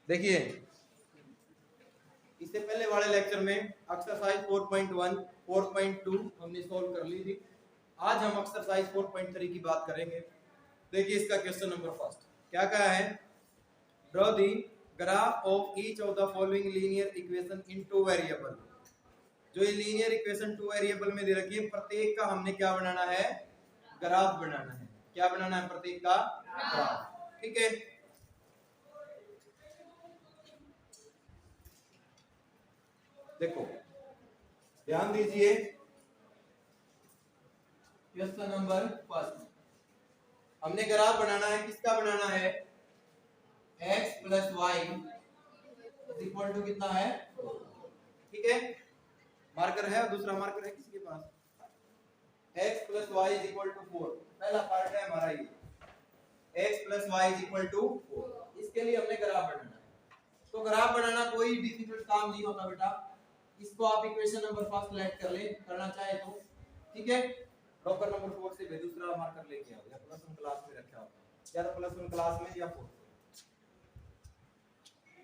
देखिए इससे पहले वाले लेक्चर में एक्सरसाइज 4.1 4.2 हमने सॉल्व कर ली थी। आज हम एक्सरसाइज 4.3 की बात करेंगे। देखिए इसका क्वेश्चन नंबर फर्स्ट क्या कहा है, draw the graph of each of the following linear equation in two variable. जो ये लीनियर इक्वेशन टू वेरिएबल में दे रखी है, प्रत्येक का हमने क्या बनाना है, ग्राफ बनाना है। क्या बनाना है, प्रत्येक का ग्राफ। ठीक है, देखो ध्यान दीजिए, क्वेश्चन नंबर फर्स्ट हमने ग्राफ बनाना है। किसका बनाना है, x plus y equal to कितना है, ठीक है। मार्कर है और दूसरा मार्कर है किसी के पास, x plus y equal to 4। पहला पार्ट है हमारा ये x plus y equal to 4। इसके लिए हमने ग्राफ बनाना है। तो ग्राफ बनाना कोई डिफिकल्ट काम नहीं होता बेटा। इसको आप इक्वेशन नंबर फर्स्ट सेलेक्ट कर ले, करना चाहे तो, ठीक है। ब्लॉकर नंबर 4 से भी दूसरा मार्कर लेके आओ, या प्लस 1 क्लास में रखा हो, या तो प्लस 1 क्लास में या 4।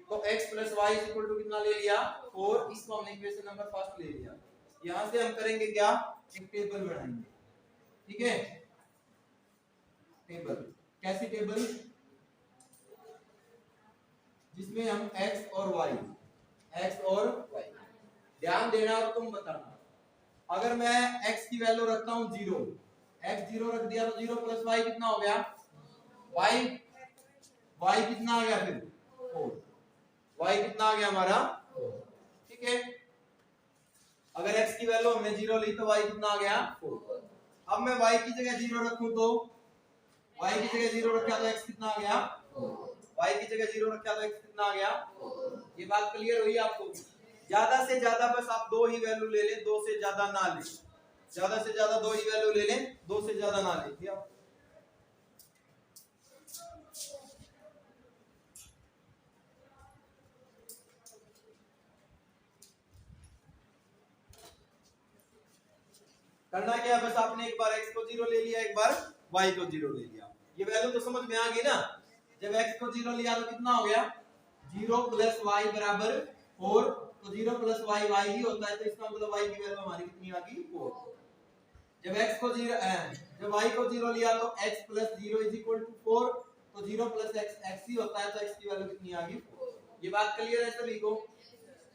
तो x plus y equal to कितना ले लिया, 4। इसको हमने इक्वेशन नंबर फर्स्ट ले लिया। यहां से हम करेंगे क्या, एक टेबल बनाएंगे, ठीक है। टेबल, कैसी टेबल, जिसमें हम x और y ध्यान देना और तुम बताना। अगर मैं x की वैल्यू रखता हूं 0, x 0 रख दिया तो 0 प्लस y कितना हो गया, y कितना आ गया, फिर 4। y कितना आ गया हमारा, ठीक है। अगर x की वैल्यू हमने 0 ली तो y कितना आ गया, 4। अब मैं y की जगह 0 रखूं तो y की जगह 0 रखा तो x कितना आ गया, y की जगह 0 रखा तो x कितना आ गया। ये बात क्लियर हुई आपको। ज्यादा से ज्यादा बस आप 2 ही वैल्यू ले लें, 2 से ज्यादा ना लें। ज्यादा से ज्यादा 2 ही वैल्यू ले लें, 2 से ज्यादा ना लें। ठीक है, करना क्या, बस आपने एक बार x को 0 ले लिया, एक बार y को 0 ले लिया। ये वैल्यू तो समझ में आ गई ना। जब x को 0 लिया तो कितना हो गया, 0 प्लस y बराबर 4। तो 0 प्लस y y ही होता है, तो इसका मतलब y की वैल्यू हमारी कितनी आ गई, 4। जब x को 0 जब y को 0 लिया तो x plus 0 is equal to 4। तो 0 प्लस x x ही होता है, तो x की वैल्यू कितनी आ गई, 4। ये बात क्लियर है सभी को,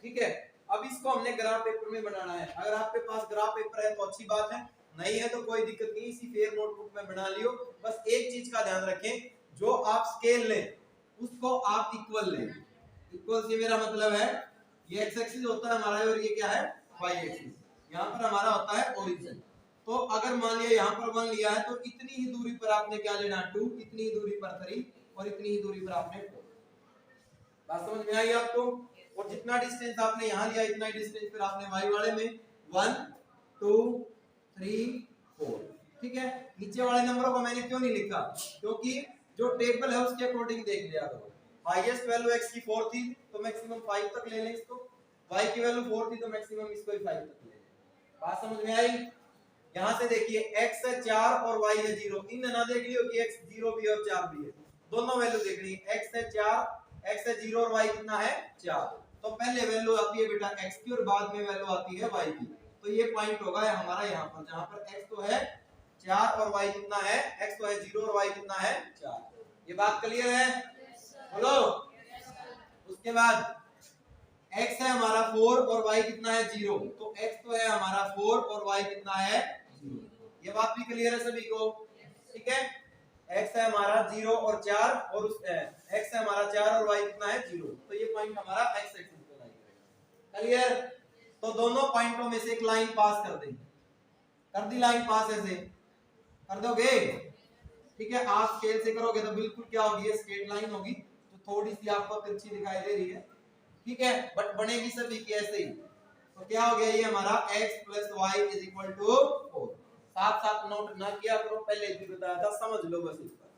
ठीक है। अब इसको हमने ग्राफ पेपर में बनाना है। अगर आपके पास ग्राफ पेपर है तो अच्छी बात है, नहीं है तो कोई दिक्कत नहीं, इसी फेयर नोटबुक में बना लियो। बस एक चीज का ध्यान रखें, जो आप स्केल लें उसको आप इक्वल लें। इक्वल से मेरा मतलब है, ये x एक्सिस होता है हमारा और ये क्या है, y एक्सिस। यहाँ पर हमारा होता है ओरिजिन। तो अगर मान लिया यहाँ पर 1 लिया है तो इतनी ही दूरी पर आपने क्या लेना, 2। इतनी ही दूरी पर 3 और इतनी ही दूरी पर आपने 4। बात समझ में आई आपको। और जितना डिस्टेंस आपने यहाँ लिया इतना ही डिस्टेंस फिर आपने y वाले में 1 2 3 4। ठीक है, नीचे वाले नंबरों को मैंने क्यों नहीं लिखा, क्योंकि जो टेबल है उसके अकॉर्डिंग देख लिया करो। हाईएस्ट वैल्यू x की 4 थी तो मैक्सिमम 5 तक ले लें इसको, y की वैल्यू 4 थी तो मैक्सिमम इसको ही 5 तक ले लें। बात समझ में आई। यहां से देखिए x है 4 और y है 0। इन ना देख लियो कि x 0 भी और 4 भी है, दोनों वैल्यू देख रही है। x है 4, x है 0 और y कितना है 4। तो पहले वैल्यू आती है बेटा x की और बाद में वैल्यू आती है y की। तो ये पॉइंट होगा हमारा यहाँ पर, जहां पर x तो है 4 और y कितना है, x तो है 0 और y कितना है 4। ये बात क्लियर है, बोलो। उसके बाद x है हमारा 4 और y कितना है 0। तो x तो है हमारा 4 और y कितना है 0। ये बात भी क्लियर है सभी को, ठीक है। x है हमारा 0 और 4 और उस x है हमारा 4 और y कितना है 0। तो ये पॉइंट हमारा x एक्सिस पे लाई करेगा। क्लियर। तो दोनों पॉइंटों में से एक लाइन पास कर देंगे। कर दी लाइन पास, ऐसे कर दोगे, ठीक है। आप स्केल से करोगे तो बिल्कुल क्या होगी, स्ट्रेट लाइन होगी, जो थोड़ी सी आपको तिरछी दिखाई दे रही है, ठीक है, बट बनेगी सभी की ऐसे ही। तो क्या हो गया, ये हमारा x plus y is equal to 4। साथ साथ नोट ना किया करो, पहले भी बताया था, समझ लो बस। इस पर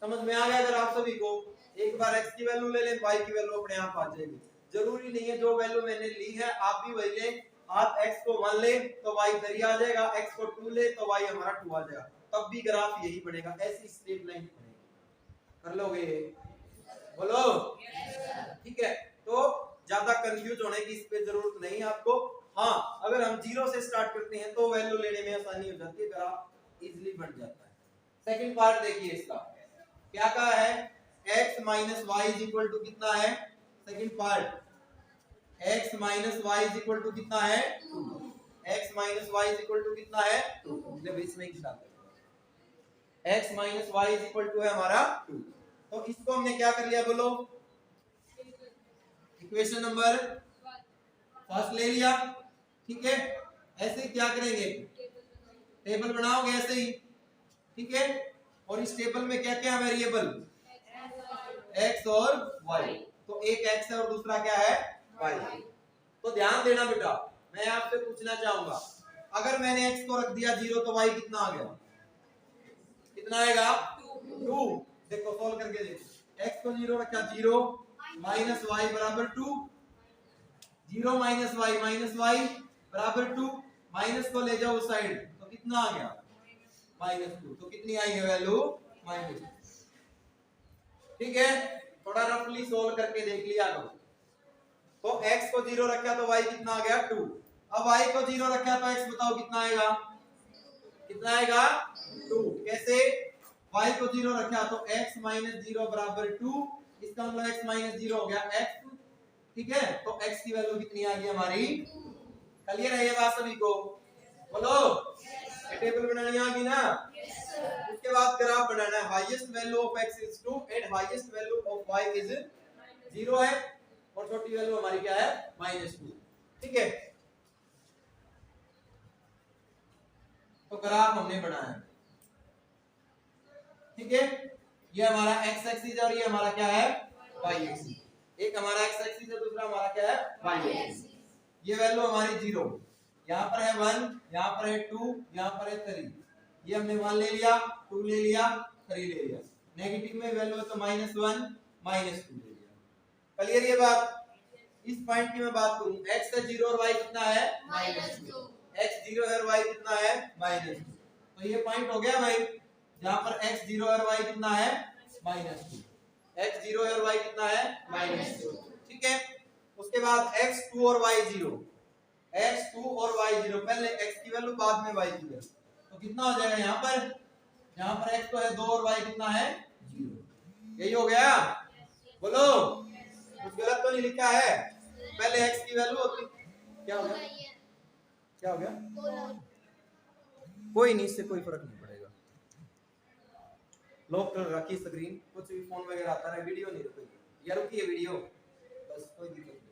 समझ में आ गया अगर आप सभी को। एक बार x की वैल्यू ले लें, y की वैल्यू अपने आप आ जाएगी। जरूरी नहीं है जो वैल्यू मैंने ली है आप भी वही लें। आप x को 1 ले तो y 3 आ जाएगा, x को 2 ले तो y हमारा 2 आ जाएगा, तब भी ग्राफ यही बनेगा, ऐसी स्ट्रेट लाइन बनेगी। कर लोगे, बोलो। कंफ्यूज होने की इस पे जरूरत नहीं आपको। हाँ, अगर हम 0 से स्टार्ट करते हैं तो वैल्यू लेने में आसानी हो जाती है, ग्राफ इजीली बन जाता है। सेकंड पार्ट देखिए इसका क्या कहा है, x minus y is equal to कितना है, second part x minus y is equal to कितना है 2, x minus y is equal to कितना है 2, मतलब इसमें एक साथ x minus y is equal to है हमारा 2। तो इसको हमने क्या कर लिया बोलो, इक्वेशन नंबर फर्स्ट ले लिया, ठीक है। ऐसे ही क्या करेंगे, टेबल बनाओगे ऐसे ही, ठीक है। और इस टेबल में क्या क्या वेरिएबल, x और y, तो एक x है और दूसरा क्या है y। तो ध्यान देना बेटा, मैं आपसे पूछना चाहूंगा, अगर मैंने x को रख दिया 0 तो y कितना आ गया, कितना आएगा 2। देखो सॉल्व करके देखो, x को 0 रखा 0 माइनस वाई बराबर 2, 0 माइनस वाई बराबर 2, माइनस को ले जाओ उस साइड तो कितना आ गया -2, तो कितनी आई है वैल्यू -2, ठीक है। थोड़ा रफली सोल्व करके देख लिया करो। तो x को 0 रखा तो y कितना आ गया 2, अब y को 0 रखा तो x बताओ कितना आएगा, कितना आएगा 2। कैसे, y को 0 रखा तो x माइनस 0 बराबर 2, इसका मतलब x माइनस 0 हो गया x, ठीक है। तो x की वैल्यू कितनी आ गई हमारी, क्लियर है ये बात सभी को, बोलो टेबल बनानी आ गई ना। उसके बाद ग्राफ बनाना है, highest value of x is 2 and highest value of y is 0 है, और छोटी वैल्यू हमारी क्या है -2, ठीक है। तो ग्राफ हमने बनाया, ठीक है। ये हमारा x एक्सिस और ये हमारा क्या है y एक्सिस, एक हमारा x एक्सिस है दूसरा हमारा क्या है y एक्सिस। ये वैल्यू हमारी 0, यहाँ पर है 1, यहाँ पर है 2, यहाँ पर है 3, ये हमने 1 ले लिया, 2 ले लिया, 3 ले लिया, नेगेटिव में वैल्यू है तो -1 -2 ले लिया, क्लियर ये बात। इस पॉइंट की मैं बात करूं, x है 0 और y कितना है -2, x 0 है और y कितना है -2, तो ये पॉइंट हो गया भाई, जहां पर x 0 और y कितना है -2, x 0 है और y कितना है -2, ठीक है। उसके बाद x 2 और y 0, x 2 और y 0, पहले x की वैल्यू बाद में y की वैल्यू, तो कितना हो जाएगा यहाँ पर x तो है 2 और y कितना है 0, यही हो गया, बोलो कुछ गलत तो नहीं लिखा है, पहले x की वैल्यू होती, क्या हो गया, क्या हो गया, कोई नहीं, इससे कोई फर्क नहीं पड़ेगा, लॉक कर रखी स्क्रीन, कुछ भी फोन वगैरह आता है, वीडियो नहीं रुकेगी, या रुकी है वीडियो, बस कोई दिक्कत नहीं।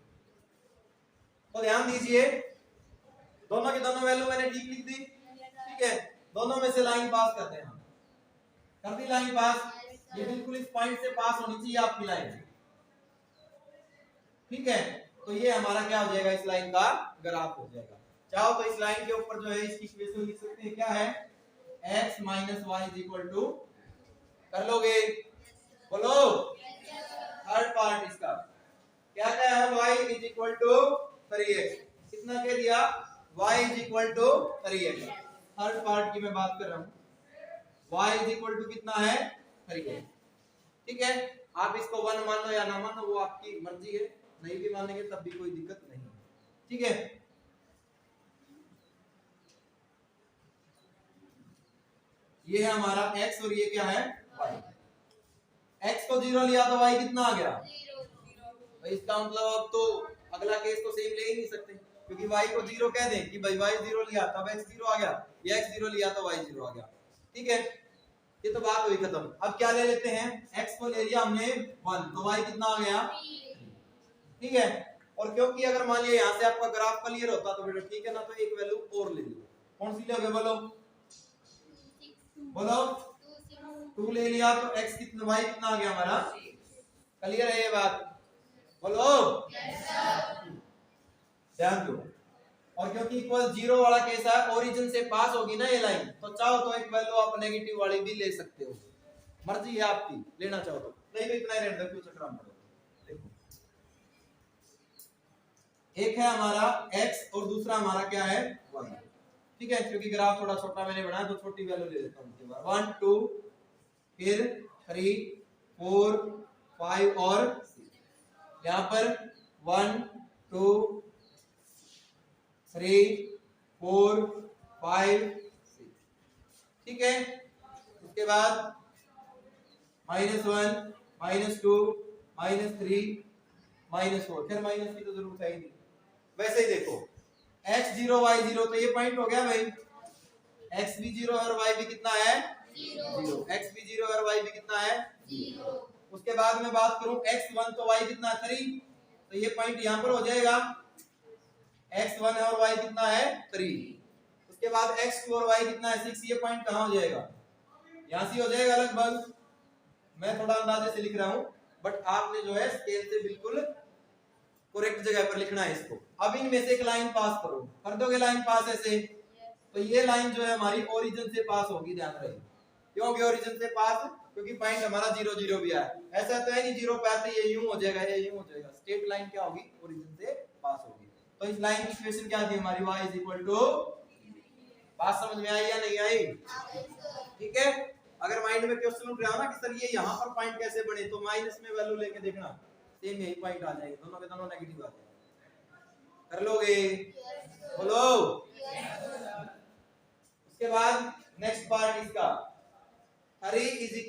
तो ध्यान दीजिए, दोनों की दोनों वैल्यू मैंने ठीक लिख दी, ठीक है। दोनों में से लाइन पास करते हैं, कर दी लाइन पास, ये बिल्कुल इस पॉइंट से पास होनी चाहिए आपकी लाइन, ठीक है। तो ये हमारा क्या हो जाएगा, इस लाइन का ग्राफ हो जाएगा। चाहो तो इस लाइन के ऊपर जो है इसकी इक्वेशन लिख सकते हैं, क्या है x minus y is equal to, कर लोगे, बोलो थर्ड पार्ट इसका क्या क्या है, y is equal to 3x, कितना कह दिया y is equal to 3x, third part की मैं बात कर रहा हूं, y इज इक्वल टू कितना है 3x, ठीक है। आप इसको 1 मानो या ना मानो वो आपकी मर्जी है, नहीं भी मानेंगे तब भी कोई दिक्कत नहीं, ठीक है। ये है हमारा x और ये क्या है y, x को 0 लिया तो y कितना आ गया 0, इसका मतलब अब तो अगला केस तो सेम ले ही नहीं सकते, क्योंकि y को 0 कह दें कि भाई y 0 लिया तब x 0 आ गया, ये x 0 लिया तो y 0 आ गया, ठीक है। ये तो बात हुई खत्म। अब क्या ले लेते हैं, x को ले लिया हमने 1 तो y कितना आ गया, ठीक है। और क्योंकि अगर मान लिया यहाँ से आपका ग्राफ क्लियर होता तो बेटा ठीक है ना, तो एक वैल्यू और ले लो, कौन सी लोगे बोलो, बोलो 2 ले लिया तो x कितना y कितना आ गया हमारा, क्लियर है ये बात, बोलो ध्यान दो। और क्योंकि इक्वल 0 वाला केस है, ओरिजिन से पास होगी ना ये लाइन, तो चाहो तो एक वैल्यू आप नेगेटिव वाली भी ले सकते हो, मर्जी है आपकी, लेना चाहो तो, नहीं तो इतना ही रहने दो, क्यों चक्कर में पड़ो। देखो एक है हमारा x और दूसरा हमारा क्या है y, ठीक है। क्योंकि ग्राफ थोड़ा छोटा मैंने बनाया तो छोटी वैल्यू ले लेता हूं, 1 2 फिर 3 4 5 और 6, यहाँ पर 1 2 3 4 5 6, ठीक है। उसके बाद -1 -2 -3 -4, फिर माइनस की तो जरूरत है ही नहीं। वैसे ही देखो x0 y0 तो ये पॉइंट हो गया भाई, x भी 0 और y भी कितना है 0, x भी 0 और y भी कितना है 0। उसके बाद में बात करूं x1 तो y कितना है 3, तो ये पॉइंट यहां पर हो जाएगा, x1 और y कितना है 3। उसके बाद x2 और y कितना है 6, ये पॉइंट कहां हो जाएगा, यहां से हो जाएगा लगभग, मैं थोड़ा अंदाजे से लिख रहा हूं बट आपने जो है स्केल से बिल्कुल करेक्ट जगह पर लिखना है इसको। अब इनमें से एक लाइन पास करो, कर दोगे लाइन पास ऐसे, तो ये लाइन जो है हमारी ओरिजिन से पास होगी, ध्यान रहे। क्यों होगी ओरिजिन से पास, क्योंकि पॉइंट हमारा 0 0 भी आया, ऐसा तो है नहीं 0 पे आते ये यूं हो जाएगा, ये यूं हो जाएगा, स्ट्रेट लाइन क्या होगी ओरिजिन से पास होगी। तो इस लाइन की इक्वेशन क्या थी हमारी, y = बात समझ में आई या नहीं आई, ठीक है। अगर माइंड में क्वेश्चन उठ रहा हो ना कि सर ये यहाँ पर पॉइंट कैसे बने, तो माइनस में वैल्यू लेके देखना, सेम यही पॉइंट आ जाएंगे, दोनों के दोनों नेगेटिव आ जाएंगे। कर लोगे, बोलो। उसके बाद नेक्स्ट पार्ट इसका 3 =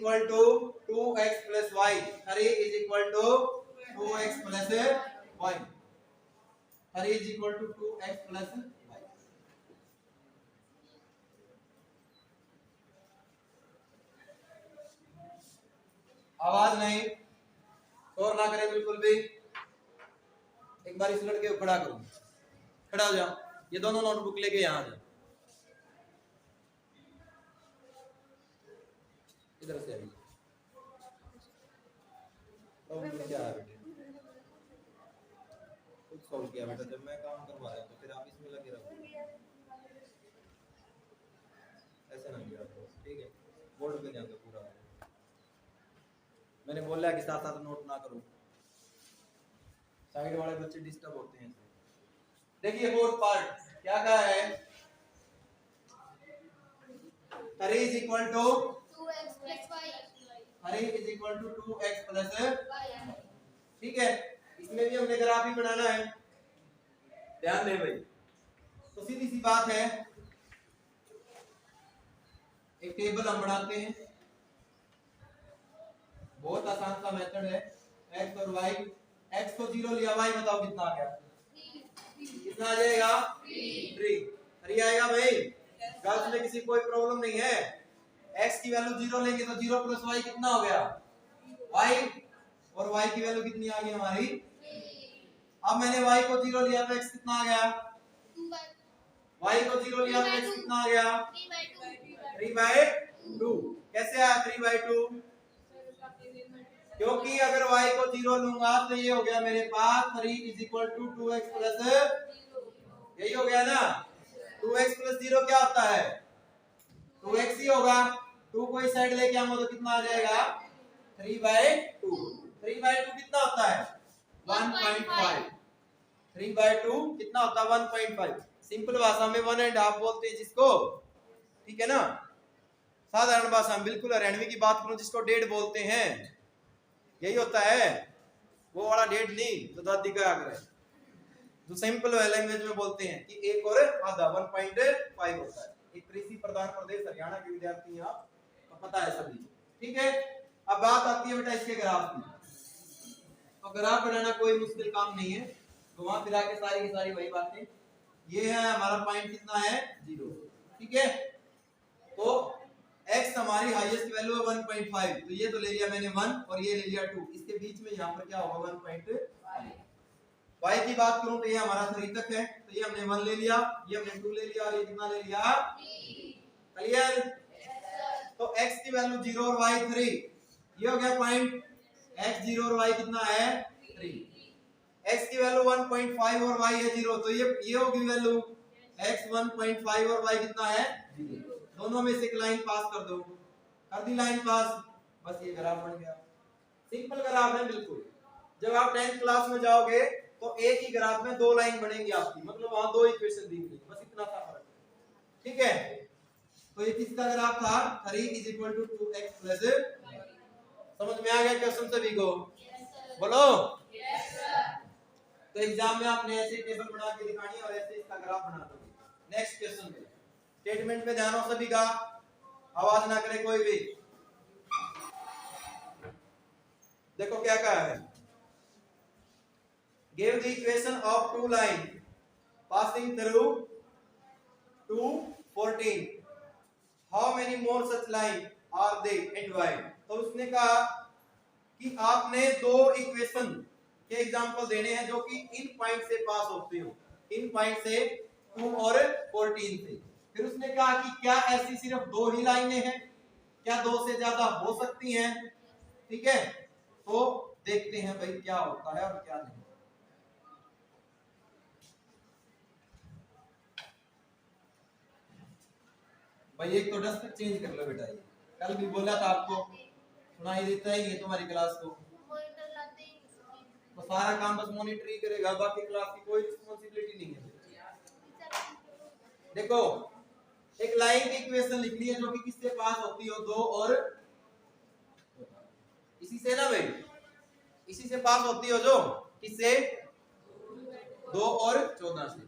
2x + y, 3 = 2x + y, 3 = 2x + y। आवाज नहीं, शोर ना करें बिल्कुल भी। एक बार इस लड़के को खड़ा करो, खड़ा हो जाओ, ये दोनों नोटबुक लेके यहाँ आ जाओ, इधर से अभी तो क्या है बेटे, कुछ सॉल्व किया बेटा, जब मैं काम करवा रहा हूँ तो फिर आप इसमें लगे रहो, ऐसे ना किया करो, ठीक है। बोर्ड पे ध्यान दो पूरा, मैंने बोला कि साथ साथ नोट ना करो, साइड वाले बच्चे डिस्टर्ब होते हैं। देखिए फोर्थ पार्ट क्या कहा है, 3 = 2x + y, 3 = 2x + y, ठीक है। इसमें भी हमने ग्राफ ही बनाना है, ध्यान दें भाई। तो सीधी सी बात है, एक टेबल हम बनाते हैं, बहुत आसान सा मेथड है, x और y, x को 0 लिया, y बताओ कितना आ गया, कितना आ जाएगा 3, 3 आएगा भाई, गर्ल्स में किसी कोई प्रॉब्लम नहीं है। x की वैल्यू 0 लेंगे तो 0 + y कितना हो गया y, और y की वैल्यू कितनी आ गई हमारी, अब मैंने y को 0 लिया तो x कितना आ गया, y को 0 लिया तो x कितना आ गया 3/2। कैसे आया 3/2, क्योंकि अगर y को 0 लूंगा तो ये हो गया मेरे पास 3 = 2x + यही हो गया ना, 2x + 0 क्या होता है 2x ही होगा, 2 को इस साइड लेके आऊंगा तो कितना आ जाएगा 3/2, 3/2 कितना होता है 1.5, 3/2 कितना होता है 1.5, सिंपल भाषा में 1.5 बोलते हैं जिसको, ठीक है ना। साधारण भाषा में बिल्कुल 98 की बात करूं जिसको 1.5 बोलते हैं, यही होता है, वो वाला 1.5 नहीं तो दादी का आग्रह, जो सिंपल लैंग्वेज में बोलते हैं कि 1 और आधा 1.5 होता है। एक कृषि प्रधान प्रदेश हरियाणा के विद्यार्थी हैं आप, तो पता है सभी, ठीक है। अब बात आती है बेटा इसके ग्राफ की, तो ग्राफ बनाना कोई मुश्किल काम नहीं है, घुमा फिरा के सारी की सारी वही बातें, ये है हमारा पॉइंट कितना है 0, ठीक है। तो x हमारी हाईएस्ट वैल्यू है 1.5, तो ये तो ले लिया मैंने 1 और ये ले लिया 2, इसके बीच में यहाँ पर क्या होगा 1.5। y की बात करूं तो ये हमारा 3 तक है, तो ये हमने 1 ले लिया, ये हमने 2 ले लिया और ये कितना ले लिया 3। क्लियर, तो x की वैल्यू 0 और y 3, ये हो गया पॉइंट, x 0 और y कितना है 3, x की वैल्यू 1.5 और y है 0, तो ये होगी वैल्यू x 1.5 और y कितना है 0, दोनों में से एक लाइन पास कर दो, कर दी लाइन पास, बस ये ग्राफ बन गया, सिंपल ग्राफ है बिल्कुल। जब आप 10th क्लास में जाओगे तो एक ही ग्राफ में 2 लाइन बनेगी आपकी, मतलब वहां 2 इक्वेशन दी गई, बस इतना सा फर्क है, ठीक है। तो ये किसका ग्राफ था 3 = 2x + समझ में आ गया क्वेश्चन सभी को, बोलो तो एग्जाम में आपने ऐसे टेबल बना के दिखानी है और ऐसे इसका ग्राफ बना दोगे। नेक्स्ट क्वेश्चन पे स्टेटमेंट पे ध्यान हो सभी का, आवाज ना करे कोई भी। देखो क्या कहा है, give the equation of two line passing through 214, how many more such line are they and why. तो उसने कहा कि आपने दो इक्वेशन के एग्जांपल देने हैं जो कि इन पॉइंट से पास होते हो, इन पॉइंट से 2 और 14 से। फिर उसने कहा कि क्या ऐसी सिर्फ दो ही लाइनें हैं, क्या दो से ज्यादा हो सकती हैं। ठीक है, तो देखते हैं भाई क्या होता है और क्या नहीं। भाई एक तो डस्टर चेंज कर लो बेटा, ये कल भी बोला था आपको, सुनाई देता ही नहीं तुम्हारी क्लास को। तो सारा काम बस मॉनिटर ही करेगा, बाकी क्लास की कोई रिस्पांसिबिलिटी नहीं है। देखो एक लाइन की इक्वेशन लिखनी है जो कि किससे पास होती हो, 2 और इसी से ना भाई, इसी से पास होती हो, जो किससे 2 और 14 से।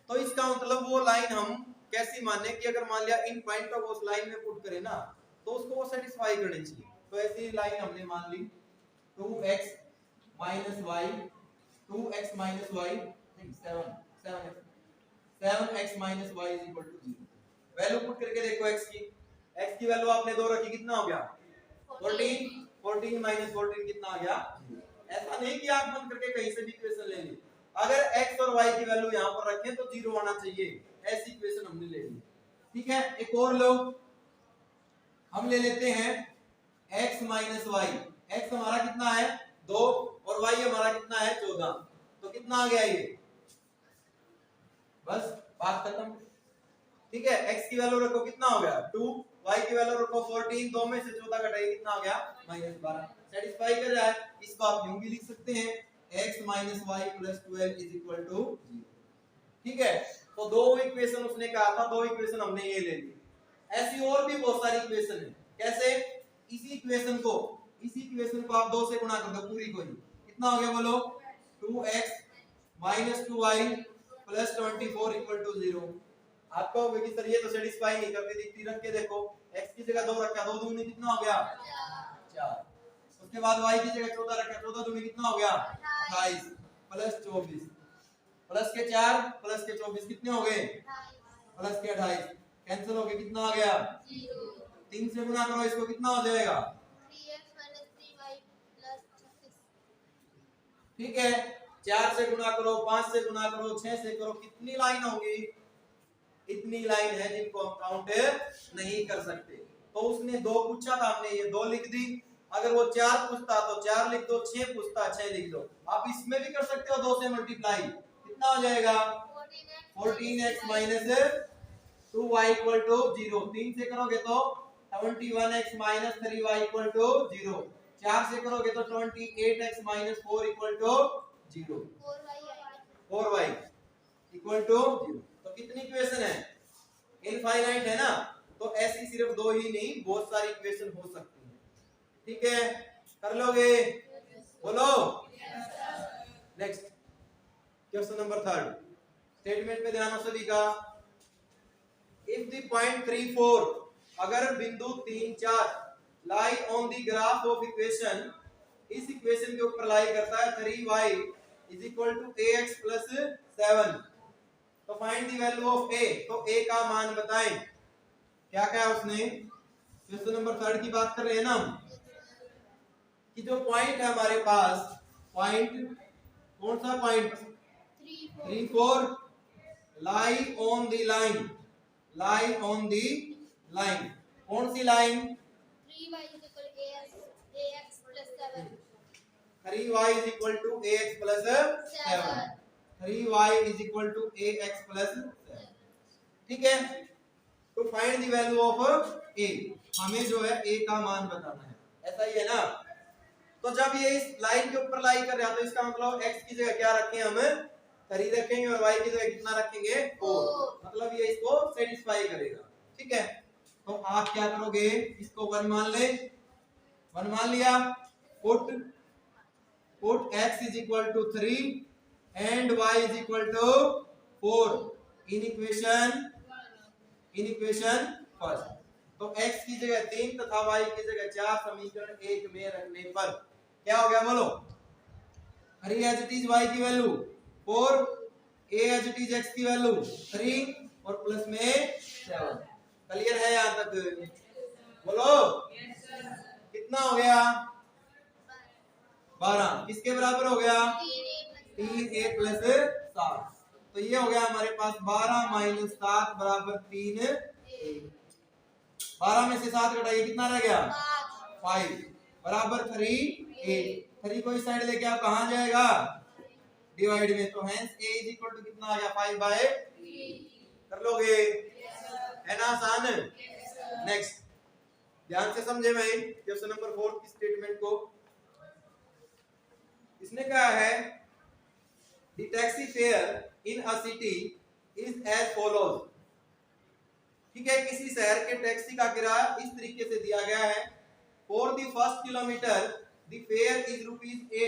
तो इसका मतलब वो लाइन हम कैसी माने कि अगर मान लिया इन पॉइंट को उस लाइन में पुट करें ना तो उसको वो सेटिस्फाई करनी चाहिए। तो ऐसी लाइन हमने मान ली 2x minus y 2x minus y 7x minus y is equal to 0। Value put करके देखो x की वैल्यू आपने दो रखी, कितना हो गया 14, 14 minus 14 कितना आ गया। ऐसा नहीं कि आप बंद करके कहीं से भी इक्वेशन ले ली, अगर x और y की वैल्यू यहाँ पर रखें तो 0 आना चाहिए, ऐसी इक्वेशन हमने ले ली। ठीक है, एक और लो, हम ले लेते हैं x minus y। x हमारा कितना है 2 और y हमारा कितना है 14, तो कितना आ गया ये, बस बात खत्म। ठीक है, x की वैल्यू रखो कितना हो गया 2, y की वैल्यू रखो 14, 2 में से 14 घटाइए कितना हो गया -12। सेटिस्फाई कर रहा है, इसको आप यूं भी लिख सकते हैं x minus y plus 12 is equal to 0। ठीक है, तो दो इक्वेशन उसने कहा था, दो इक्वेशन हमने ये ले ली। ऐसी और भी बहुत सारी इक्वेशन है, कैसे, इसी इक्वेशन को आप 2 से गुणा कर दो पूरी को ही, कितना हो गया बोलो 2x minus 2y plus 24 equal to 0। आपको होगी सर ये तो सेटिस्फाई नहीं करती दिखती, रख के देखो x की जगह 2 रखा, 2 दूनी कितना हो गया 4। उसके बाद y की जगह 14 रखा, 14 दूनी कितना हो गया 28 प्लस 24 प्लस के 4 प्लस के 24 कितने हो गए प्लस के 28, कैंसिल हो गए कितना आ गया 3 से गुणा करो इसको कितना हो जाएगा 3x minus 3y plus 36। ठीक है, 4 से गुणा करो, 5 से गुणा करो, 6 से करो, कितनी लाइन होगी, इतनी लाइन है जिनको हम काउंट नहीं कर सकते। तो उसने 2 पूछा था, हमने ये 2 लिख दी। अगर वो 4 पूछता तो 4 लिख दो, 6 पूछता 6 लिख दो। आप इसमें भी कर सकते हो 2 से मल्टीप्लाई, कितना हो जाएगा 14x minus 2y equal to 0। 3 से करोगे तो 21x minus 3y equal to 0। 4 से करोगे तो 28x minus 4 equal to 0। 4y equal to 0। तो कितनी इक्वेशन है, इनफाइनाइट है ना। तो ऐसी सिर्फ 2 ही नहीं, बहुत सारी इक्वेशन हो सकती है। ठीक है, कर लोगे, बोलो नेक्स्ट क्वेश्चन नंबर 3। स्टेटमेंट पे ध्यान हो सभी का। इफ द पॉइंट 3 4, अगर बिंदु 3 4 lie on the graph of equation, इस इक्वेशन के ऊपर लाई करता है 3y is equal to ax plus 7, तो find the value of a। तो a का मान बताएं, क्या क्या है उसने। क्वेश्चन नंबर 3 की बात कर रहे हैं ना हम, कि जो पॉइंट है हमारे पास, पॉइंट कौन सा point 3 4 lie on the line, lie on the line, कौन सी line 3y is equal to ax plus 7। 3y is equal to ax plus 7। 3y is equal to ax plus 7। ठीक है, तो find the value of a, हमें जो है a का मान बताना है, ऐसा ही है ना। तो जब ये इस लाइन के ऊपर लाई कर रहा है तो इसका मतलब x की जगह क्या रखें हम 3 रखेंगे और y की जगह कितना रखेंगे 4, मतलब ये इसको सेटिस्फाई करेगा। ठीक है, तो आप क्या करोगे, इसको 1 मान ले, 1 मान लिया, put x is equal to 3 एंड y is equal to 4 in equation first. तो x की जगह 3 तथा y की जगह 4 समीकरण 1 में रखने पर क्या हो गया बोलो? अरे एच इट इज y की value 4, a H it is x की वैल्यू 3 और प्लस में 7। क्लियर है यहां तक? बोलो कितना हो गया? 12 किसके बराबर हो गया? 3a plus 7। तो ये हो गया हमारे पास 12 माइनस 7 बराबर 3a। 12 में से 7 घटाइए कितना रह गया? 5 बराबर 3a। 3 को इस साइड लेके आप कहां जाएगा? डिवाइड में। तो hence a is equal to कितना आ गया? 5/3। कर लोगे? है ना आसान? नेक्स्ट ध्यान से समझे भाई क्वेश्चन नंबर 4 की स्टेटमेंट को। इसने कहा है the taxi fare in a city is as follows. ठीक है, किसी शहर के टैक्सी का किराया इस तरीके से दिया गया है। For the first kilometre the fair is ₹8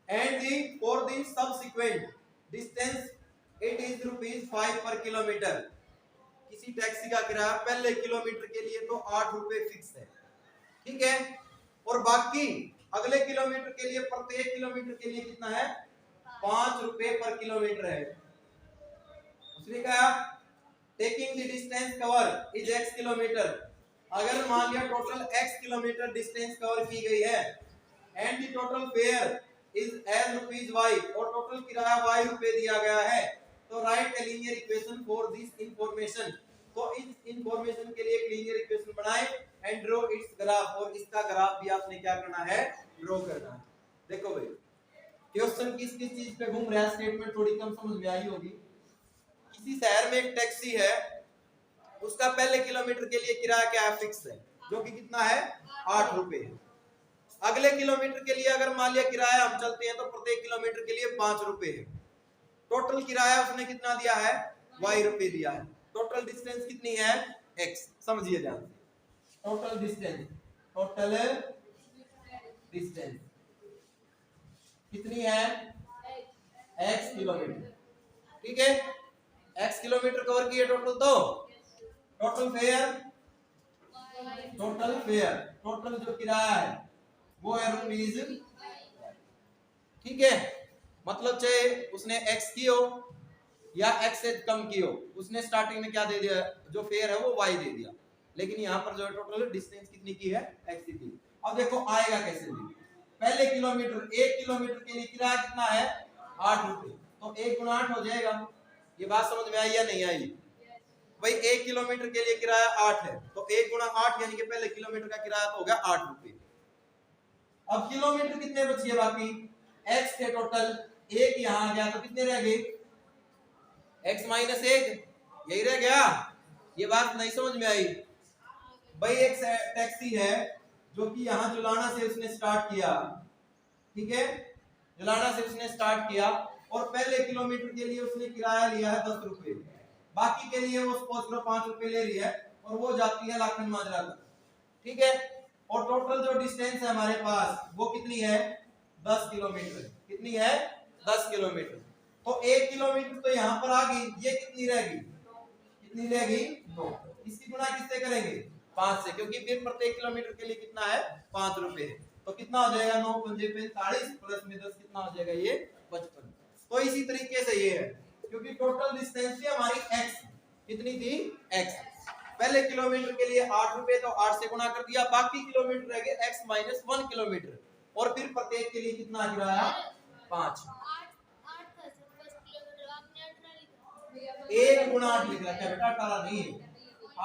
and for the subsequent distance it is ₹5 पर किलोमीटर। किसी टैक्सी का किराया पहले किलोमीटर के लिए तो 8 रुपए फिक्स है, ठीक है, और बाकी अगले किलोमीटर के लिए प्रत्येक किलोमीटर के लिए कितना है? 5 रुपए पर किलोमीटर है। उसने कहा taking the distance cover is x kilometre. अगर मान लिया total x kilometre distance cover की गई है and the total fare is as ₹y और टोटल किराया y रुपए दिया गया है, तो write a linear equation for this information. तो इस इंफॉर्मेशन के लिए एक लीनियर इक्वेशन बनाएं एंड ड्रॉ इट्स ग्राफ। और इसका ग्राफ भी आपने क्या करना है? ड्रॉ करना है। देखो भाई क्वेश्चन किस किस चीज पे घूम रहा है, स्टेटमेंट थोड़ी कम समझ में आई होगी। किसी शहर में एक टैक्सी है, उसका पहले किलोमीटर के लिए किराया क्या है? फिक्स है, जो कि कितना है? 8 रुपए। अगले किलोमीटर के लिए अगर मान लिया किराया हम चलते हैं तो प्रत्येक किलोमीटर के लिए 5 रुपए है। टोटल किराया उसने कितना दिया है? y रुपए दिया है। टोटल डिस्टेंस कितनी है? x। समझिए ध्यान से, टोटल डिस्टेंस कितनी है? x किलोमीटर, ठीक है, x किलोमीटर कवर किए टोटल। तो टोटल फेयर टोटल जो किराया है वो है ₹, ठीक है। मतलब चाहे उसने x की हो या x से कम की हो, उसने स्टार्टिंग में क्या दे दिया? जो फेयर है वो y दे दिया, लेकिन यहाँ पर जो है टोटल डिस्टेंस कितनी की है? x की। अब देखो आएगा कैसे भी। पहले किलोमीटर 1 किलोमीटर के लिए किराया कितना है? 8 रुपए। तो 1 गुना 8 हो जाएगा। ये बात समझ में आई या नहीं आई? भाई 1 किलोमीटर के लिए किराया 8 है, तो 1 गुना 8 यानी कि पहले किलोमीटर का किराया तो हो गया 8 रुपए। अब किलोमीटर कितने बचे बाकी? x के टोटल 1 यहाँ आ गया तो कितने रह गए? x माइनस 1, यही रह गया। ये बात नहीं समझ में आई? भाई एक टैक्सी है जो कि यहाँ जुलाना से उसने स्टार्ट किया, ठीक है, जुलाना से उसने स्टार्ट किया और पहले किलोमीटर के लिए उसने किराया लिया है 10 रुपए। बाकी के लिए वो सपोज करो 5 रुपए ले रही है और वो जाती है लाखन माजरा तक, ठीक है। और टोटल जो डिस्टेंस है हमारे पास वो कितनी है? 10 किलोमीटर। कितनी है? 10 किलोमीटर। तो 1 किलोमीटर तो यहाँ पर आ गई, ये कितनी रहेगी? कितनी रहेगी? 2। इसकी गुणा किससे करेंगे? 5 से, क्योंकि फिर प्रत्येक किलोमीटर के लिए कितना है? 5 रुपए। तो कितना हो जाएगा? 9 पंजे 45 प्लस में 10 कितना हो जाएगा? ये 55। तो इसी तरीके से ये है, क्योंकि टोटल डिस्टेंस थी हमारी x, कितनी थी? x। पहले किलोमीटर के लिए 8 रुपए, तो 8 से गुणा कर दिया, बाकी किलोमीटर रह गए x माइनस 1 किलोमीटर, और फिर प्रत्येक के लिए कितना किराया? 5। 1 गुना 8 लिख रखा है बेटा, 18 नहीं है।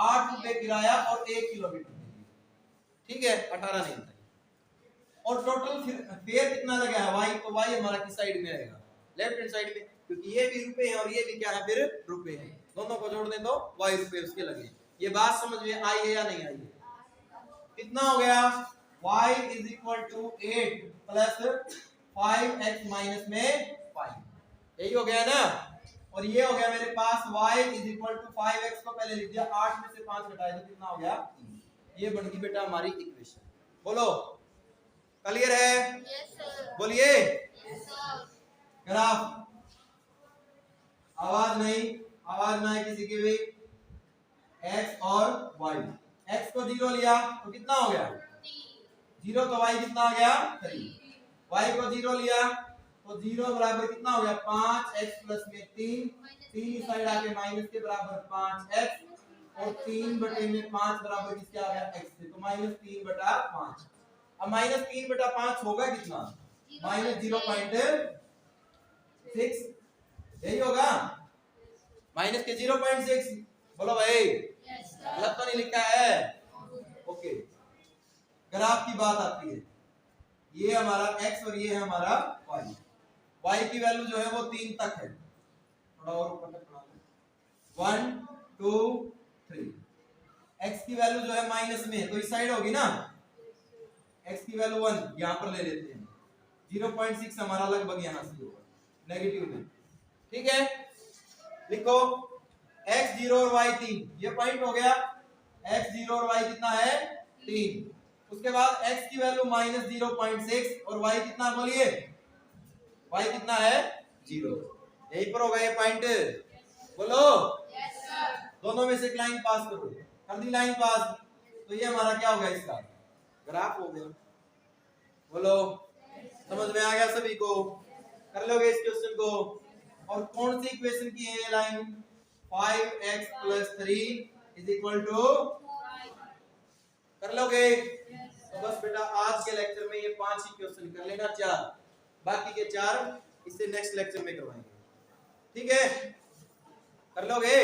8 रुपए किराया और 1 किलोमीटर, ठीक है, 18 नहीं था। और टोटल फेयर कितना लगा है? y। तो y हमारा किस साइड में आएगा? लेफ्ट हैंड साइड में, क्योंकि ये भी रुपए है और ये भी क्या है? फिर रुपए है। दोनों को जोड़ दें तो y रुपए उसके लगे। ये बात समझ में आई है या नहीं आई? कितना हो गया? y is equal to 8 plus 5x minus में 5, यही हो गया ना। और ये हो गया मेरे पास y is equal to 5x को पहले लिख दिया, 8 में से 5 घटाए तो कितना हो गया? 3। ये बन गई बेटा हमारी इक्वेशन। बोलो क्लियर है? Yes sir. बोलिए। Yes sir. ग्राफ, आवाज नहीं, आवाज ना है किसी की भी। x और y, x को 0 लिया तो कितना हो गया 0, तो y कितना हो गया 3। y को 0 लिया तो 0 बराबर कितना हो गया 5x प्लस में 3, 3 इस साइड आके माइनस के बराबर 5x और 3 बटे में 5 बराबर किसके आ गया x से, तो माइनस 3 बटा 5। अब माइनस 3 बटा 5 होगा कितना माइनस 0.6, यही होगा माइनस के 0.6। बोलो भाई गलत तो नहीं लिखा है? ओके, ग्राफ की बात आती है, ये हमारा x और ये है हमारा y। y की वैल्यू जो है वो 3 तक है, थोड़ा और ऊपर तक बढ़ा दो, 1 2 3। x की वैल्यू जो है माइनस में तो इस साइड होगी ना, x की वैल्यू 1 यहां पर ले लेते हैं, 0.6 हमारा लगभग यहां से होगा नेगेटिव में। ठीक है, लिखो x 0 और y 3, ये पॉइंट हो गया। x 0 और y कितना है 3। उसके बाद x की वैल्यू माइनस 0.6 और y कितना बोलिए, y कितना है 0। यहीं पर होगा ये पॉइंट, बोलो दोनों में से एक लाइन पास करो, कर दी लाइन पास, तो ये हमारा क्या हो गया इसका ग्राफ हो गया। बोलो समझ में आ गया सभी को? कर लोगे इस क्वेश्चन को? और कौन सी इक्वेशन की है ये लाइन, 5x plus 3 is equal to, कर लोगे? तो बस बेटा आज के लेक्चर में ये 5 ही क्वेश्चन कर लेना, 4, बाकी के 4 इससे नेक्स्ट लेक्चर में करवाएंगे। ठीक है, कर लोगे?